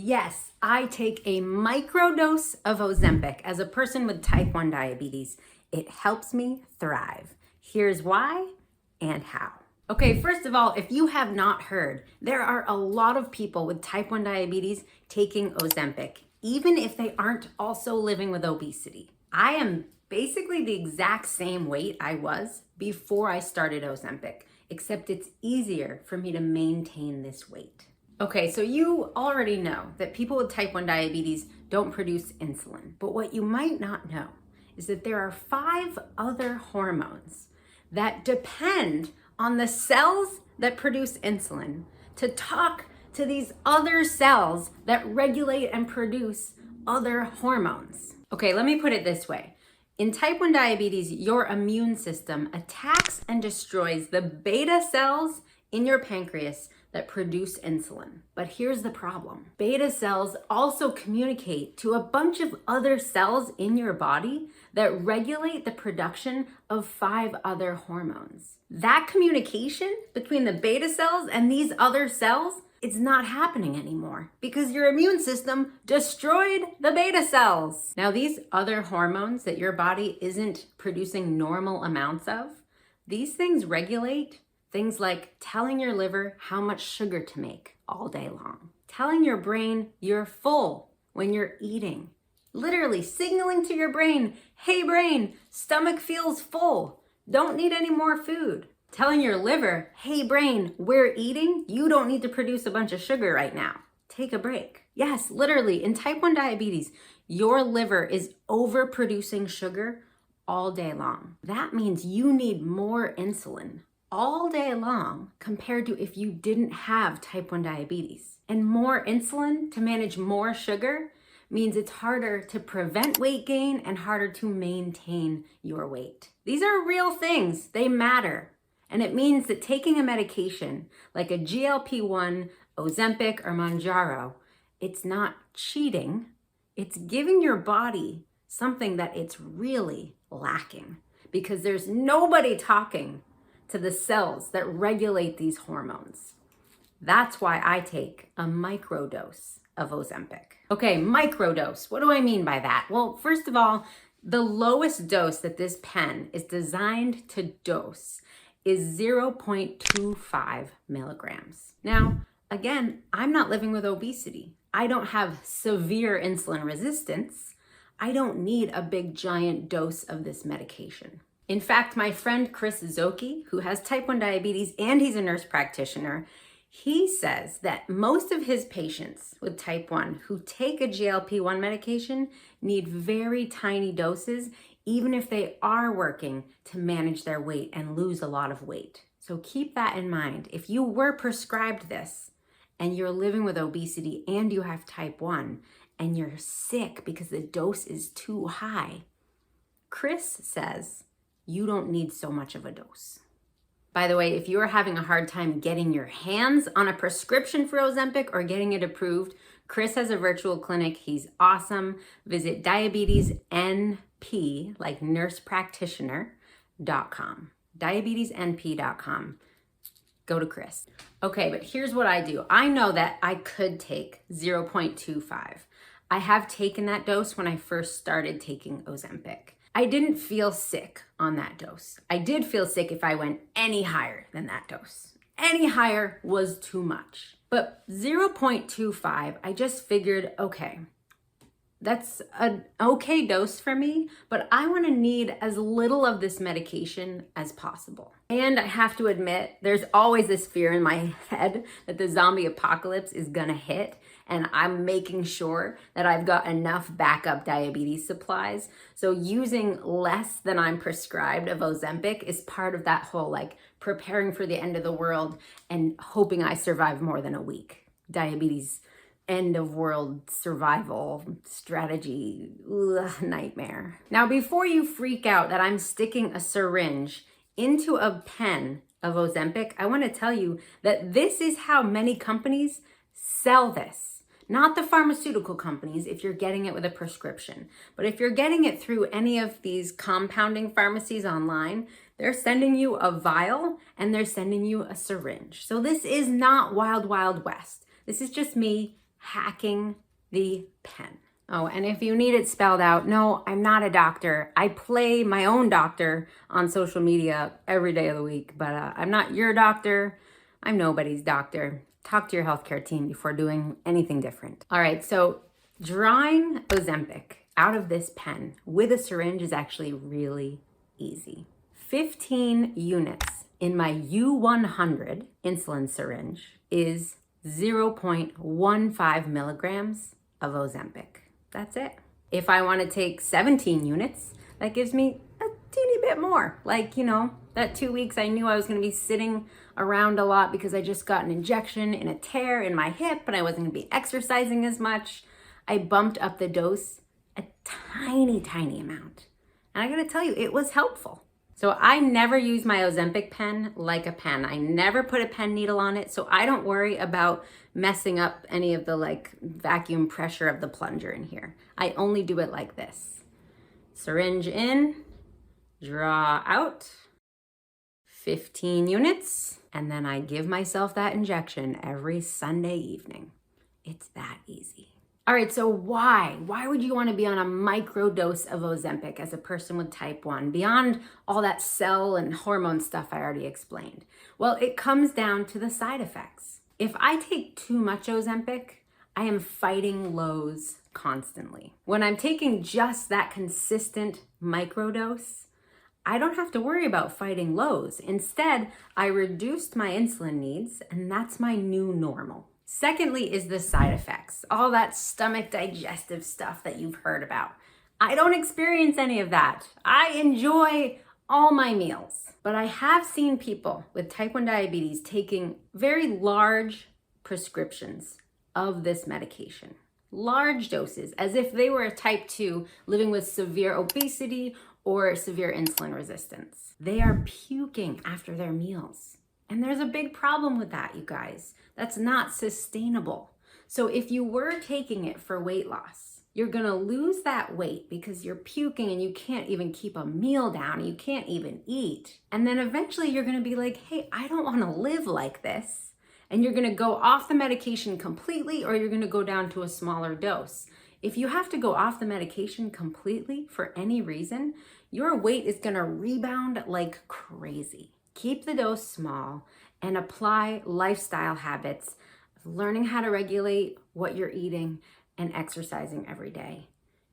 Yes, I take a microdose of Ozempic. As a person with type 1 diabetes, it helps me thrive. Here's why and how. Okay, first of all, if you have not heard, there are a lot of people with type 1 diabetes taking Ozempic, even if they aren't also living with obesity. I am basically the exact same weight I was before I started Ozempic, except it's easier for me to maintain this weight. Okay, so you already know that people with type 1 diabetes don't produce insulin. But what you might not know is that there are 5 other hormones that depend on the cells that produce insulin to talk to these other cells that regulate and produce other hormones. Okay, let me put it this way. In type 1 diabetes, your immune system attacks and destroys the beta cells in your pancreas that produce insulin. But here's the problem. Beta cells also communicate to a bunch of other cells in your body that regulate the production of 5 other hormones. That communication between the beta cells and these other cells, it's not happening anymore because your immune system destroyed the beta cells. Now, these other hormones that your body isn't producing normal amounts of, these things regulate things like telling your liver how much sugar to make all day long, telling your brain you're full when you're eating, literally signaling to your brain, hey brain, stomach feels full, don't need any more food. Telling your liver, hey brain, we're eating, you don't need to produce a bunch of sugar right now. Take a break. Yes, literally, in type 1 diabetes, your liver is overproducing sugar all day long. That means you need more insulin all day long compared to if you didn't have type 1 diabetes. And more insulin to manage more sugar means it's harder to prevent weight gain and harder to maintain your weight. These are real things, they matter. And it means that taking a medication like a GLP-1, Ozempic, or Mounjaro, it's not cheating, it's giving your body something that it's really lacking because there's nobody talking to the cells that regulate these hormones. That's why I take a microdose of Ozempic. Okay, microdose, what do I mean by that? Well, first of all, the lowest dose that this pen is designed to dose is 0.25 milligrams. Now, again, I'm not living with obesity. I don't have severe insulin resistance. I don't need a big giant dose of this medication. In fact, my friend Chris Zoki, who has type 1 diabetes and he's a nurse practitioner, he says that most of his patients with type 1 who take a GLP-1 medication need very tiny doses, even if they are working to manage their weight and lose a lot of weight. So keep that in mind. If you were prescribed this and you're living with obesity and you have type 1 and you're sick because the dose is too high, Chris says you don't need so much of a dose. By the way, if you are having a hard time getting your hands on a prescription for Ozempic or getting it approved, Chris has a virtual clinic. He's awesome. Visit diabetesnp, like nursepractitioner.com. diabetesnp.com. Go to Chris. Okay, but here's what I do. I know that I could take 0.25. I have taken that dose when I first started taking Ozempic. I didn't feel sick on that dose. I did feel sick if I went any higher than that dose. Any higher was too much. But 0.25, I just figured, okay, that's an okay dose for me, but I want to need as little of this medication as possible. And I have to admit, there's always this fear in my head that the zombie apocalypse is gonna hit, and I'm making sure that I've got enough backup diabetes supplies. So using less than I'm prescribed of Ozempic is part of that whole like preparing for the end of the world and hoping I survive more than a week. Diabetes end of world survival strategy, nightmare. Now, before you freak out that I'm sticking a syringe into a pen of Ozempic, I want to tell you that this is how many companies sell this. Not the pharmaceutical companies if you're getting it with a prescription, but if you're getting it through any of these compounding pharmacies online, they're sending you a vial and they're sending you a syringe. So this is not Wild Wild West. This is just me hacking the pen. Oh, and if you need it spelled out, no, I'm not a doctor. I play my own doctor on social media every day of the week, but I'm not your doctor. I'm nobody's doctor. Talk to your healthcare team before doing anything different. All right, so drawing Ozempic out of this pen with a syringe is actually really easy. 15 units in my U100 insulin syringe is 0.15 milligrams of Ozempic. That's it. If I want to take 17 units, that gives me a teeny bit more. Like, you know, that 2 weeks I knew I was going to be sitting around a lot because I just got an injection in a tear in my hip and I wasn't going to be exercising as much. I bumped up the dose a tiny, tiny amount. And I got to tell you, it was helpful. So I never use my Ozempic pen like a pen. I never put a pen needle on it, so I don't worry about messing up any of the like vacuum pressure of the plunger in here. I only do it like this. Syringe in, draw out, 15 units, and then I give myself that injection every Sunday evening. It's that easy. All right, so why? Why would you want to be on a microdose of Ozempic as a person with type 1, beyond all that cell and hormone stuff I already explained? Well, it comes down to the side effects. If I take too much Ozempic, I am fighting lows constantly. When I'm taking just that consistent microdose, I don't have to worry about fighting lows. Instead, I reduced my insulin needs, and that's my new normal. Secondly is the side effects, all that stomach digestive stuff that you've heard about. I don't experience any of that. I enjoy all my meals, but I have seen people with type 1 diabetes taking very large prescriptions of this medication. Large doses, as if they were a type 2 living with severe obesity or severe insulin resistance. They are puking after their meals. And there's a big problem with that, you guys. That's not sustainable. So if you were taking it for weight loss, you're gonna lose that weight because you're puking and you can't even keep a meal down, you can't even eat. And then eventually you're gonna be like, hey, I don't wanna live like this. And you're gonna go off the medication completely, or you're gonna go down to a smaller dose. If you have to go off the medication completely for any reason, your weight is gonna rebound like crazy. Keep the dose small and apply lifestyle habits of learning how to regulate what you're eating and exercising every day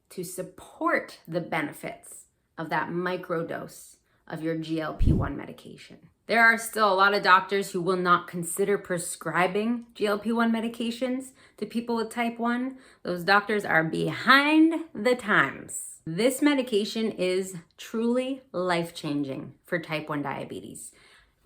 to support the benefits of that microdose of your GLP-1 medication. There are still a lot of doctors who will not consider prescribing GLP-1 medications to people with type 1. Those doctors are behind the times. This medication is truly life-changing for type 1 diabetes.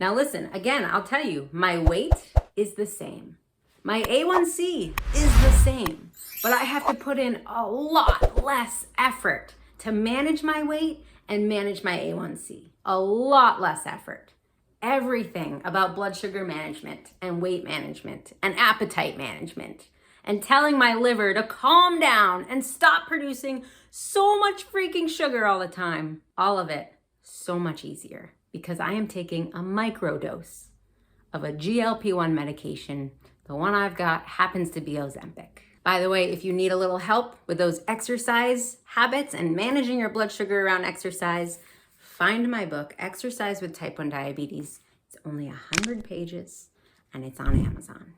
Now listen, again, I'll tell you, my weight is the same. My A1C is the same, but I have to put in a lot less effort to manage my weight and manage my A1C. A lot less effort. Everything about blood sugar management and weight management and appetite management and telling my liver to calm down and stop producing so much freaking sugar all the time. All of it so much easier because I am taking a microdose of a GLP-1 medication. The one I've got happens to be Ozempic. By the way, if you need a little help with those exercise habits and managing your blood sugar around exercise, find my book, Exercise with Type 1 Diabetes. It's only 100 pages and it's on Amazon.